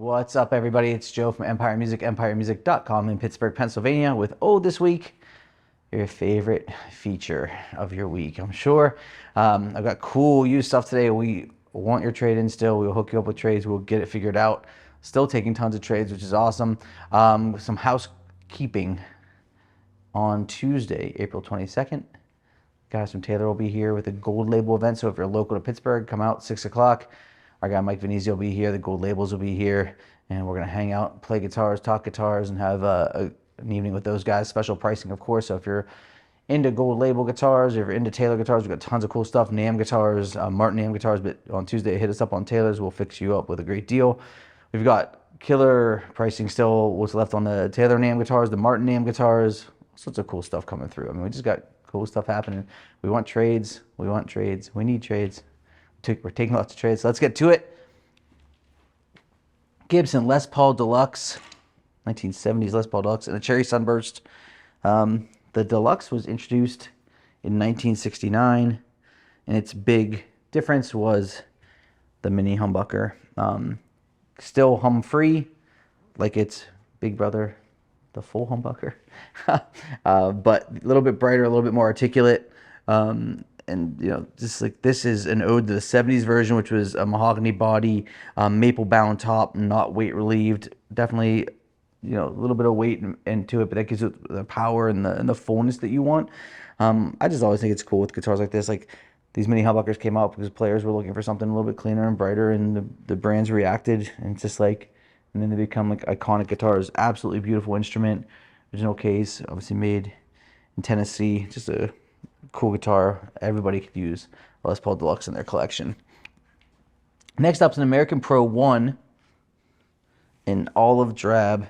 What's up, everybody? It's Joe from Empire Music, empiremusic.com in Pittsburgh, Pennsylvania with this week, your favorite feature of your week, I'm sure. I've got cool used stuff today. We want your trade-in still. We'll hook you up with trades. We'll get it figured out. Still taking tons of trades, which is awesome. Some housekeeping on Tuesday, April 22nd. Guys from Tele will be here with a gold label event. So if you're local to Pittsburgh, come out 6 o'clock. Our guy Mike Venezia will be here. The gold labels will be here. And we're going to hang out, play guitars, talk guitars, and have an evening with those guys. Special pricing, of course. So if you're into gold label guitars, if you're into Tele guitars, we've got tons of cool stuff. NAMM guitars, Martin NAMM guitars. But on Tuesday, hit us up on Tele's. We'll fix you up with a great deal. We've got killer pricing still. What's left on the Tele NAMM guitars, the Martin NAMM guitars. All sorts of cool stuff coming through. I mean, we just got cool stuff happening. We want trades. We want trades. We need trades. We're taking lots of trades. So let's get to it. Gibson Les Paul Deluxe, 1970s Les Paul Deluxe, and a Cherry Sunburst. The Deluxe was introduced in 1969, and its big difference was the mini humbucker. Still hum-free, like its big brother, the full humbucker, but a little bit brighter, a little bit more articulate. And you know, just like this is an ode to the 70s version, which was a mahogany body, maple bound top, not weight relieved. Definitely, you know, a little bit of weight into it, but that gives it the power and the fullness that you want. I just always think it's cool with guitars like this. Like these mini humbuckers came out because players were looking for something a little bit cleaner and brighter, and the brands reacted, and it's just like, and then they become like iconic guitars. Absolutely beautiful instrument, original case, obviously made in Tennessee. Just a cool guitar everybody could use. Les Paul Deluxe in their collection. Next up is an American Pro 1 in olive drab,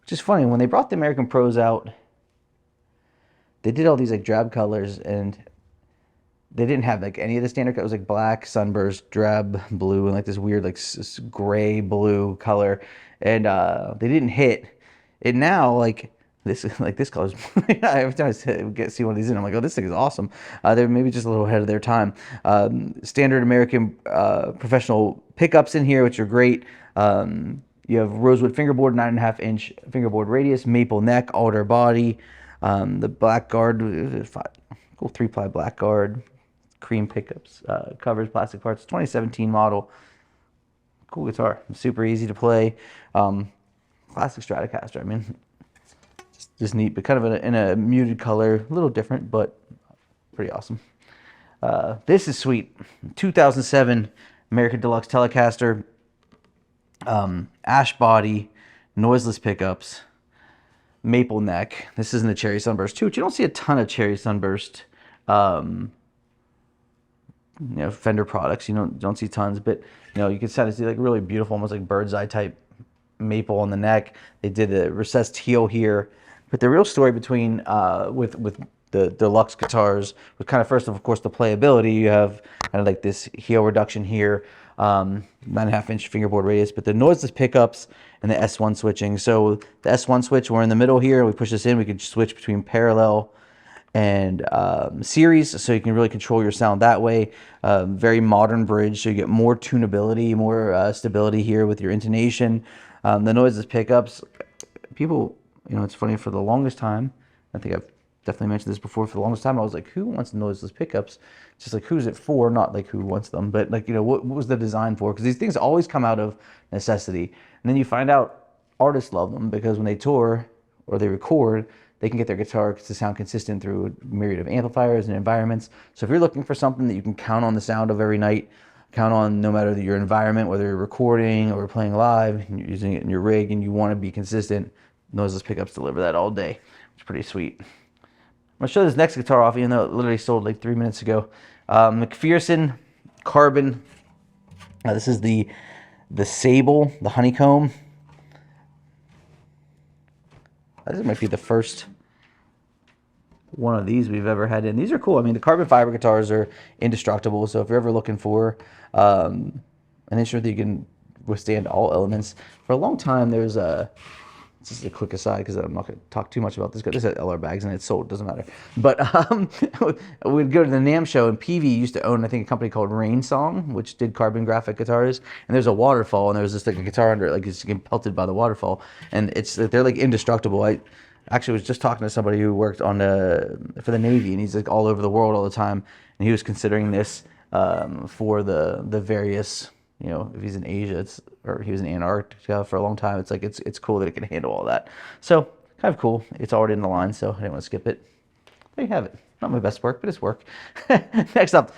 which is funny. When they brought the American Pros out, they did all these like drab colors, and they didn't have like any of the standard colors. It was like black, sunburst, drab blue, and like this weird like gray blue color, and they didn't hit it. Now like this color's every time I see one of these in, I'm like, oh, this thing is awesome. They're maybe just a little ahead of their time. Standard American professional pickups in here, which are great. You have rosewood fingerboard, 9.5-inch fingerboard radius, maple neck, alder body. The black guard, cool 3-ply black guard, cream pickups, covers, plastic parts. 2017 model. Cool guitar, super easy to play. Classic Stratocaster. I mean, just neat, but kind of in a muted color, a little different, but pretty awesome. This is sweet. 2007 American Deluxe Telecaster, ash body, noiseless pickups, maple neck. This isn't a Cherry Sunburst too, which you don't see a ton of Cherry Sunburst, you know, Fender products. You don't see tons, but you know, you can kind of see like really beautiful, almost like bird's eye type maple on the neck. They did a recessed heel here. But the real story between with the Deluxe guitars was kind of, first of course, the playability. You have kind of like this heel reduction here, 9.5-inch fingerboard radius, but the noiseless pickups and the S1 switching. So the S1 switch, we're in the middle here. We push this in, we can switch between parallel and series, so you can really control your sound that way. Very modern bridge, so you get more tunability, more stability here with your intonation. The noiseless pickups, people. You know, it's funny, for the longest time, I think I've definitely mentioned this before, for the longest time I was like, who wants noiseless pickups? Just like, who's it for? Not like who wants them, but like, you know, what was the design for? Because these things always come out of necessity. And then you find out artists love them because when they tour or they record, they can get their guitar to sound consistent through a myriad of amplifiers and environments. So if you're looking for something that you can count on the sound of every night, count on no matter your environment, whether you're recording or playing live, and you're using it in your rig and you want to be consistent, noiseless pickups deliver that all day. It's pretty sweet. I'm going to show this next guitar off, even though it literally sold like 3 minutes ago. McPherson Carbon. This is the Sable, the Honeycomb. This might be the first one of these we've ever had in. These are cool. I mean, the carbon fiber guitars are indestructible, so if you're ever looking for an instrument that you can withstand all elements. For a long time, there's a This is a quick aside because I'm not going to talk too much about this. This has LR bags and it's sold, doesn't matter. But we'd go to the NAMM show, and PV used to own, I think, a company called Rain Song, which did carbon graphic guitars. And there's a waterfall, and there's just like a guitar under it, like it's getting pelted by the waterfall. And they're like indestructible. I actually was just talking to somebody who worked on for the Navy, and he's like all over the world all the time, and he was considering this for the various. You know, if he's in Asia, or he was in Antarctica for a long time, it's like it's cool that it can handle all that. So kind of cool. It's already in the line, so I didn't want to skip it. There you have it. Not my best work, but it's work. Next up,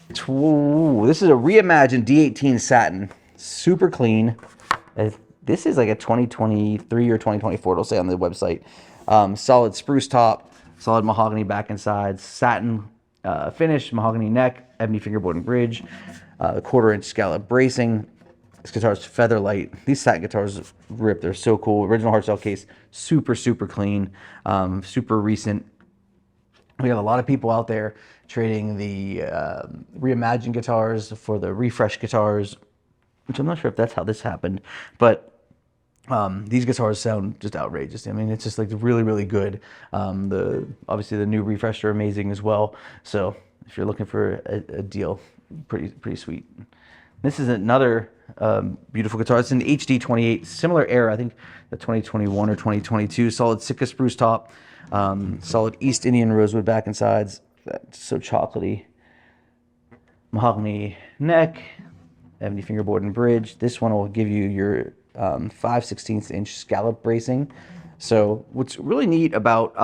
this is a reimagined D18 Satin, super clean. This is like a 2023 or 2024. It'll say on the website. Solid spruce top, solid mahogany back and sides, satin finish, mahogany neck, ebony fingerboard and bridge. 1/4-inch scallop bracing. This guitar is feather light. These satin guitars rip. They're so cool. Original hardshell case. Super, super clean. Super recent. We have a lot of people out there trading the reimagined guitars for the refresh guitars, which I'm not sure if that's how this happened, but these guitars sound just outrageous. I mean, it's just like really, really good. Obviously the new refresh are amazing as well. So if you're looking for a deal, pretty sweet. This is another beautiful guitar. It's an HD28, similar era, I think the 2021 or 2022. Solid Sitka spruce top, solid East Indian rosewood back and sides. That's so chocolatey. Mahogany neck, ebony fingerboard and bridge. This one will give you your 5/16 inch scallop bracing. So what's really neat about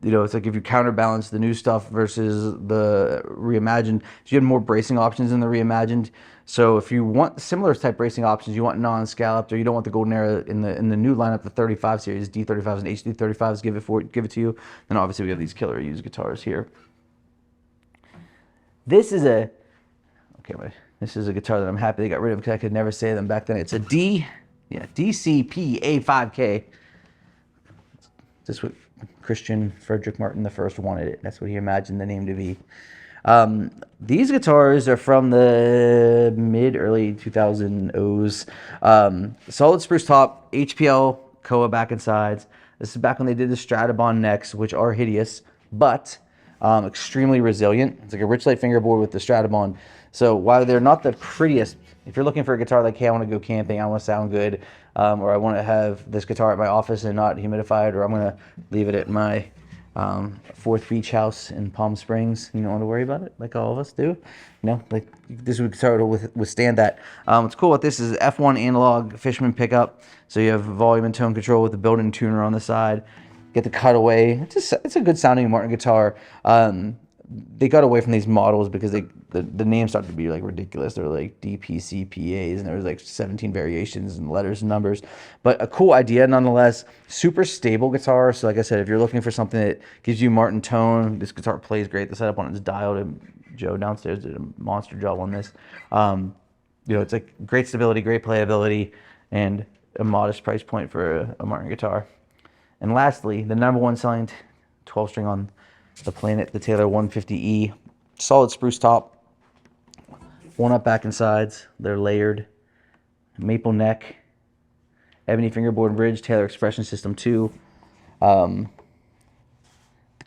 you know, it's like if you counterbalance the new stuff versus the reimagined, you have more bracing options in the reimagined. So if you want similar type bracing options, you want non-scalloped, or you don't want the golden era in the new lineup, the 35 series, D35s and HD35s, give it to you. Then obviously we have these killer used guitars here. This is a guitar that I'm happy they got rid of because I could never say them back then. It's a DCP A5K. This what Christian Frederick Martin I wanted it. That's what he imagined the name to be. These guitars are from the early 2000s. Solid spruce top, HPL, Koa back and sides. This is back when they did the Stratobond necks, which are hideous, but extremely resilient. It's like a rich light fingerboard with the Stratobond. So while they're not the prettiest, if you're looking for a guitar like, hey, I want to go camping, I want to sound good, or I want to have this guitar at my office and not humidified, or I'm going to leave it at my fourth beach house in Palm Springs, you don't want to worry about it like all of us do. You know, like this guitar will withstand that. What's cool about this is F1 analog Fishman pickup, so you have volume and tone control with the built-in tuner on the side. Get the cutaway. It's a good sounding Martin guitar. They got away from these models because the names started to be like ridiculous. They're like DPCPAs, and there was like 17 variations and letters and numbers. But a cool idea nonetheless. Super stable guitar. So like I said, if you're looking for something that gives you Martin tone, this guitar plays great. The setup on it's dialed. Joe downstairs did a monster job on this. You know, it's like great stability, great playability, and a modest price point for a Martin guitar. And lastly, the #1 selling 12-string on the planet, the Taylor 150E. Solid spruce top, one-up back and sides. They're layered. Maple neck, ebony fingerboard and bridge, Taylor Expression System 2. The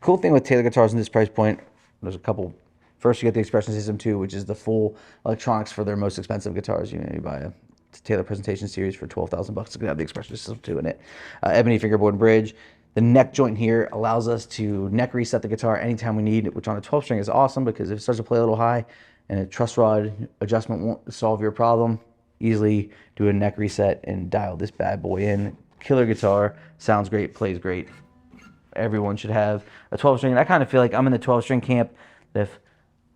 cool thing with Taylor guitars in this price point, there's a couple. First, you get the Expression System 2, which is the full electronics for their most expensive guitars. You know, you buy a Taylor Presentation Series for $12,000 bucks. It's gonna have the Expression System 2 in it. Ebony fingerboard and bridge. The neck joint here allows us to neck reset the guitar anytime we need, which on a 12-string is awesome because if it starts to play a little high and a truss rod adjustment won't solve your problem, easily do a neck reset and dial this bad boy in. Killer guitar, sounds great, plays great. Everyone should have a 12-string. And I kind of feel like I'm in the 12-string camp. That if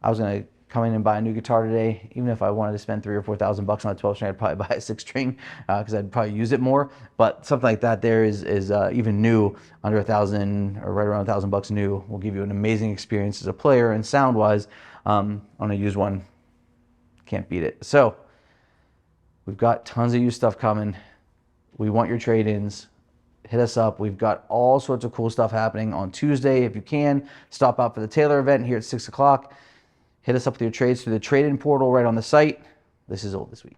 I was going to come in and buy a new guitar today, even if I wanted to spend $3,000 or $4,000 on a 12-string, I'd probably buy a 6-string because I'd probably use it more. But something like that there is even new, under $1,000 or right around $1,000 new, will give you an amazing experience as a player and sound-wise on a used one. Can't beat it. So we've got tons of used stuff coming. We want your trade-ins. Hit us up. We've got all sorts of cool stuff happening on Tuesday. If you can, stop out for the Taylor event here at 6 o'clock. Hit us up with your trades through the trade-in portal right on the site. This is Old This Week.